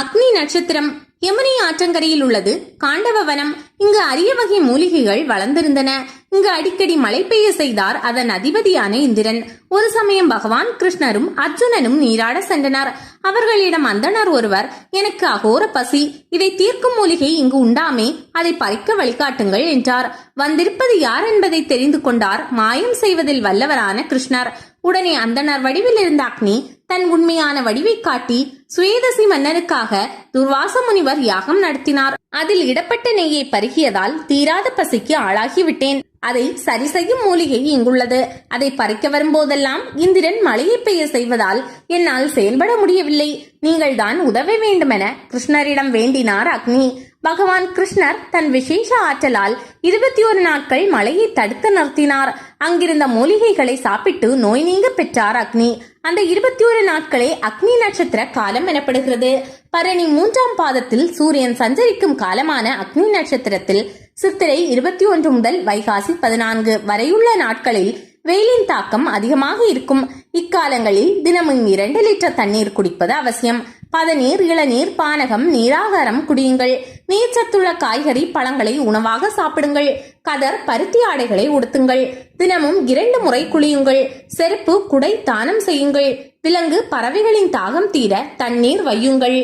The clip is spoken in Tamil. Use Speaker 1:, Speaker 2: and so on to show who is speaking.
Speaker 1: அக்னி நட்சத்திரம் யமுனை ஆற்றங்கரையில் உள்ளது காண்டவ வனம். இங்கு அரிய வகை மூலிகைகள் வளர்ந்திருந்தன. இங்கு அடிக்கடி மழை பெய்ய செய்தார் அதன் அதிபதியான இந்திரன். ஒரு சமயம் பகவான் கிருஷ்ணரும் அர்ஜுனனும் நீராட சென்றனர். அவர்களிடம் அந்தணர் ஒருவர், எனக்கு அகோர பசி, இதை தீர்க்கும் மூலிகை இங்கு உண்டாமே, அதை பறிக்க வழிகாட்டுங்கள் என்றார். வந்திருப்பது யார் என்பதை தெரிந்து கொண்டார் மாயம் செய்வதில் வல்லவரான கிருஷ்ணர். உடனே அந்தணர் வடிவில் இருந்த அக்னி தன் உண்மையான வடிவை காட்டி சுவேதசி மன்னருக்காக துர்வாச முனிவர் யாகம் நடத்தினார். அதில் இடப்பட்ட நெய்யை பருகியதால் தீராத பசிக்கு ஆளாகிவிட்டேன். அதை சரி செய்யும் மூலிகை இங்குள்ளது. அதை பறிக்க வரும்போதெல்லாம் இந்திரன் மழையை பெய்ய செய்வதால் என்னால் செயல்பட முடியவில்லை. நீங்கள் தான் உதவ வேண்டுமென கிருஷ்ணரிடம் வேண்டினார் அக்னி. பகவான் கிருஷ்ணர் தன் விசேஷ ஆற்றலால் 21 நாட்கள் மழையை தடுத்து நிறுத்தினார். அங்கிருந்த மூலிகைகளை சாப்பிட்டு நோய் நீங்க பெற்றார் அக்னி. அந்த 21 நாட்களே அக்னி நட்சத்திர காலம் எனப்படுகிறது. பரணி 3ஆம் பாதத்தில் சூரியன் சஞ்சரிக்கும் காலமான அக்னி நட்சத்திரத்தில் சித்திரை 21 முதல் வைகாசி 14 வரையுள்ள நாட்களில் வெயிலின் தாக்கம் அதிகமாக இருக்கும். இக்காலங்களில் தினமும் 2 லிட்டர் தண்ணீர் குடிப்பது அவசியம். பதநீர், இளநீர், பானகம், நீராகாரம் குடியுங்கள். நீர்ச்சத்துள்ள காய்கறி, பழங்களை உணவாக சாப்பிடுங்கள். கதர், பருத்தி ஆடைகளை உடுத்துங்கள். தினமும் 2 முறை குளியுங்கள். செருப்பு, குடை தானம் செய்யுங்கள். விலங்கு, பறவைகளின் தாகம் தீர தண்ணீர் வையுங்கள்.